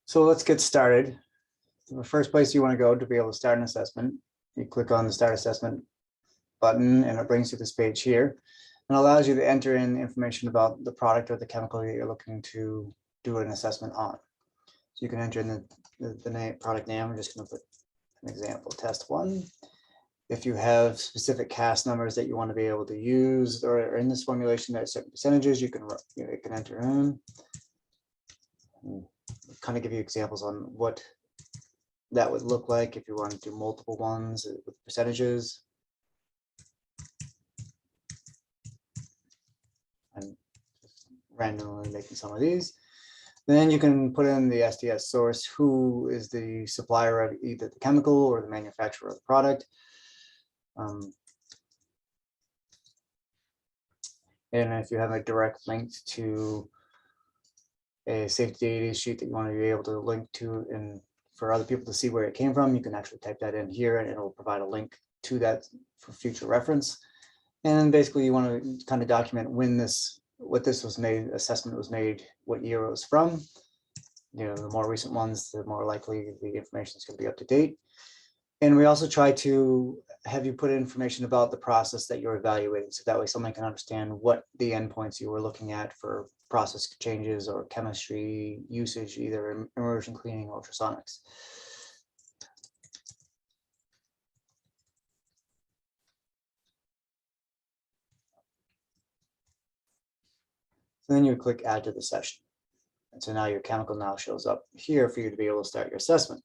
So let's get started. The first place you want to go to be able to start an assessment, you click on the Start Assessment button and it brings you this page here and allows you to enter in information about the product or the chemical that you're looking to do an assessment on. So you can enter in the name, product name. I'm just going to put an example, test 1. If you have specific CAS numbers that you want to be able to use, or in this formulation there are certain percentages you can enter in. And kind of give you examples on what that would look like if you want to do multiple ones with percentages. And randomly making some of these. Then you can put in the SDS source, who is the supplier of either the chemical or the manufacturer of the product. And if you have a direct link to a safety data sheet that you want to be able to link to and for other people to see where it came from, you can actually type that in here and it'll provide a link to that for future reference. And basically you want to kind of document when what this was made, assessment was made, what year it was from. You know, the more recent ones, the more likely the information is going to be up to date. And we also try to have you put information about the process that you're evaluating, so that way someone can understand what the endpoints you were looking at for process changes or chemistry usage, either immersion cleaning or ultrasonics. So then you would click Add to the session. And so now your chemical now shows up here for you to be able to start your assessment.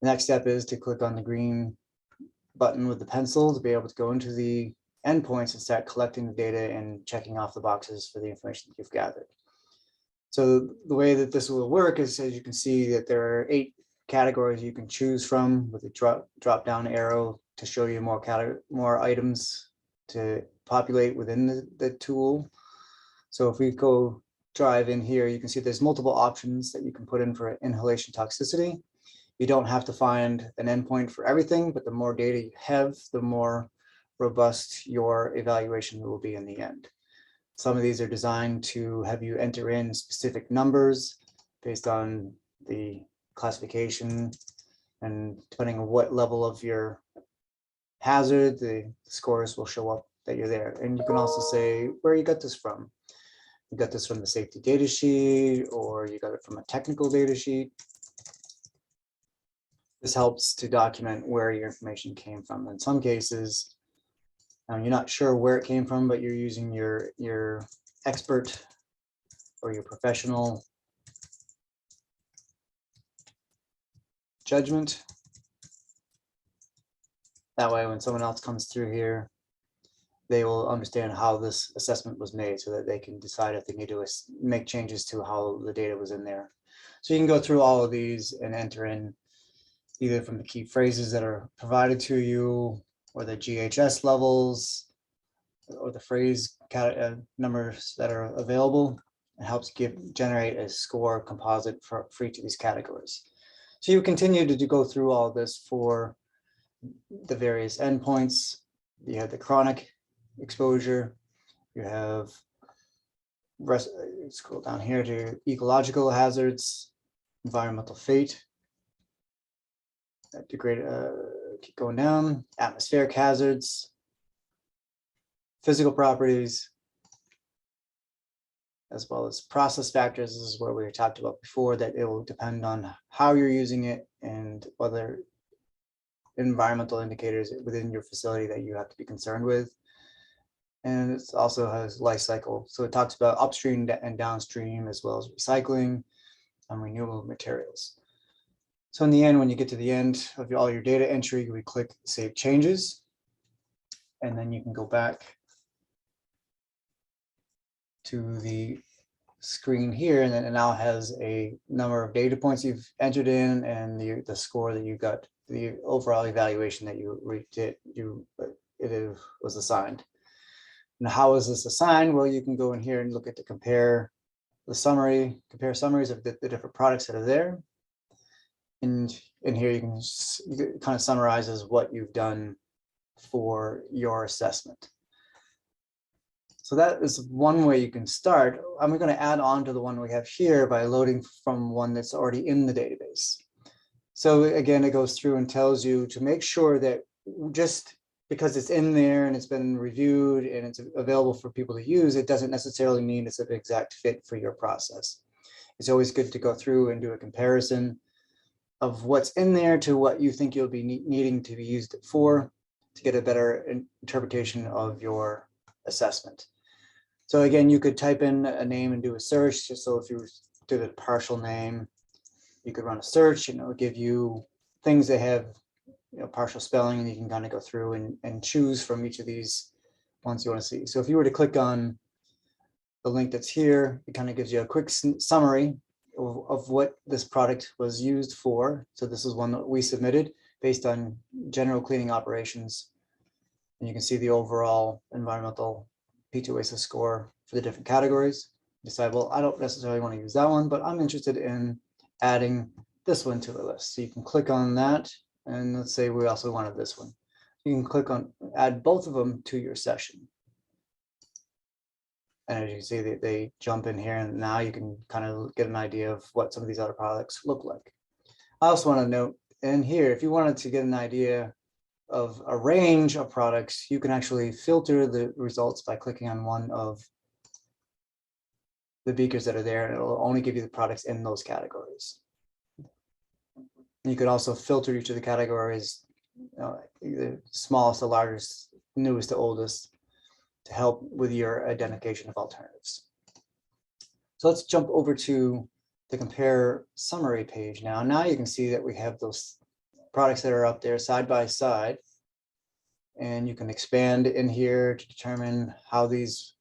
The next step is to click on the green button with the pencil to be able to go into the endpoints and start collecting the data and checking off the boxes for the information that you've gathered. So the way that this will work is, as you can see, that there are 8 categories you can choose from with a drop down arrow to show you more items to populate within the tool. So if we go drive in here, you can see there's multiple options that you can put in for inhalation toxicity. You don't have to find an endpoint for everything, but the more data you have, the more robust your evaluation will be in the end. Some of these are designed to have you enter in specific numbers based on the classification, and depending on what level of your hazard, the scores will show up that you're there. And you can also say where you got this from. You got this from the safety data sheet, or you got it from a technical data sheet. This helps to document where your information came from. In some cases, you're not sure where it came from, but you're using your expert or your professional judgment. That way, when someone else comes through here, they will understand how this assessment was made so that they can decide if they need to make changes to how the data was in there. So you can go through all of these and enter in either from the key phrases that are provided to you, or the GHS levels, or the phrase numbers that are available. It helps generate a score composite for each of these categories. So you continue to go through all of this for the various endpoints. You have the chronic exposure, you have scroll down here to ecological hazards, environmental fate, keep going down, atmospheric hazards, physical properties, as well as process factors. This is where we talked about before, that it will depend on how you're using it and whether environmental indicators within your facility that you have to be concerned with. And it also has life cycle. So it talks about upstream and downstream, as well as recycling and renewable materials. So in the end, when you get to the end of all your data entry, we click Save Changes, and then you can go back to the screen here, and then it now has a number of data points you've entered in and the score that you got, the overall evaluation that it was assigned. Now, how is this assigned? Well, you can go in here and look at the compare summaries of the different products that are there. And in here, you can kind of summarizes what you've done for your assessment. So that is one way you can start. I'm going to add on to the one we have here by loading from one that's already in the database. So again, it goes through and tells you to make sure that just because it's in there and it's been reviewed and it's available for people to use, it doesn't necessarily mean it's an exact fit for your process. It's always good to go through and do a comparison of what's in there to what you think you'll be needing to be used it for, to get a better interpretation of your assessment. So again, you could type in a name and do a search. Just so if you did a partial name, you could run a search and it will give you things that have partial spelling, and you can kind of go through and choose from each of these ones you want to see. So if you were to click on the link that's here, it kind of gives you a quick summary of what this product was used for. So this is one that we submitted based on general cleaning operations. And you can see the overall environmental P2OASys score for the different categories. Decide, well, I don't necessarily want to use that one, but I'm interested in adding this one to the list. So you can click on that. And let's say we also wanted this one. You can click on add both of them to your session. And as you can see, they jump in here, and now you can kind of get an idea of what some of these other products look like. I also want to note in here, if you wanted to get an idea of a range of products, you can actually filter the results by clicking on one of the beakers that are there, and it'll only give you the products in those categories. You could also filter each of the categories, the smallest to largest, newest to oldest, to help with your identification of alternatives. So let's jump over to the compare summary page now. Now you can see that we have those products that are up there side by side, and you can expand in here to determine how these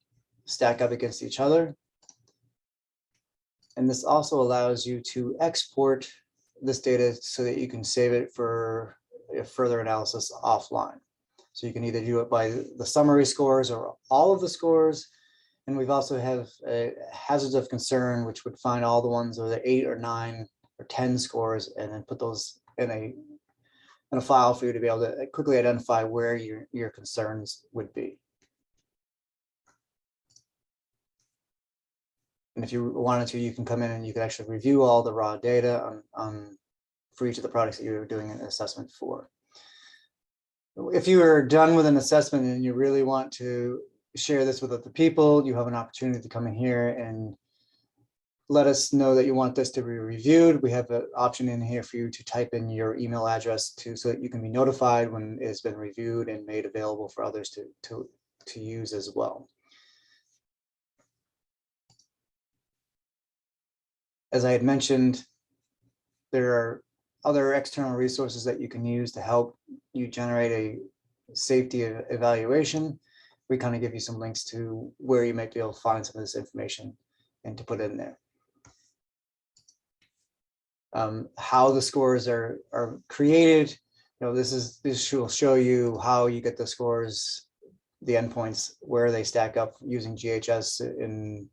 stack up against each other. And this also allows you to export this data so that you can save it for a further analysis offline. So you can either do it by the summary scores or all of the scores. And we've also have a hazards of concern, which would find all the ones with the 8 or 9 or 10 scores, and then put those in a file for you to be able to quickly identify where your concerns would be. And if you wanted to, you can come in and you can actually review all the raw data for each of the products that you're doing an assessment for. If you are done with an assessment and you really want to share this with other people, you have an opportunity to come in here and let us know that you want this to be reviewed. We have an option in here for you to type in your email address so that you can be notified when it's been reviewed and made available for others to use as well. As I had mentioned, there are other external resources that you can use to help you generate a safety evaluation. We kind of give you some links to where you might be able to find some of this information and to put in there. How the scores are created, this will show you how you get the scores, the endpoints, where they stack up using GHS in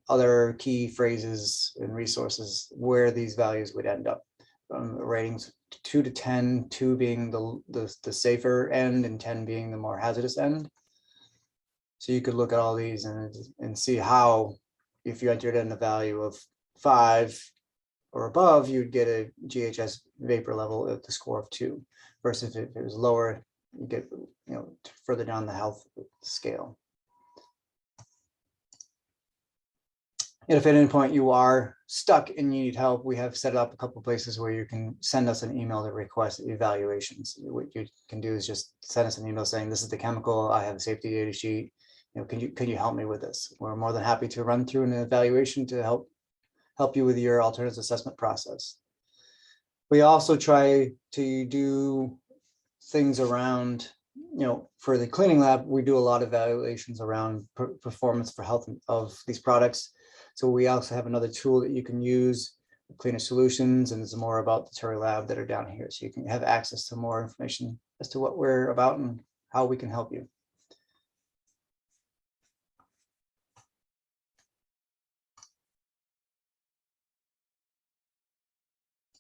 other key phrases and resources, where these values would end up. Ratings 2 to 10, 2 being the safer end and 10 being the more hazardous end. So you could look at all these and see how, if you entered in a value of 5 or above, you'd get a GHS vapor level at the score of 2, versus if it was lower, you get further down the health scale. And if at any point you are stuck and you need help, we have set up a couple of places where you can send us an email to request evaluations. What you can do is just send us an email saying, this is the chemical, I have a safety data sheet. Can you help me with this? We're more than happy to run through an evaluation to help you with your alternatives assessment process. We also try to do things around, for the cleaning lab, we do a lot of evaluations around performance for health of these products. So we also have another tool that you can use, Cleaner Solutions, and it's more about the TURI lab that are down here. So you can have access to more information as to what we're about and how we can help you.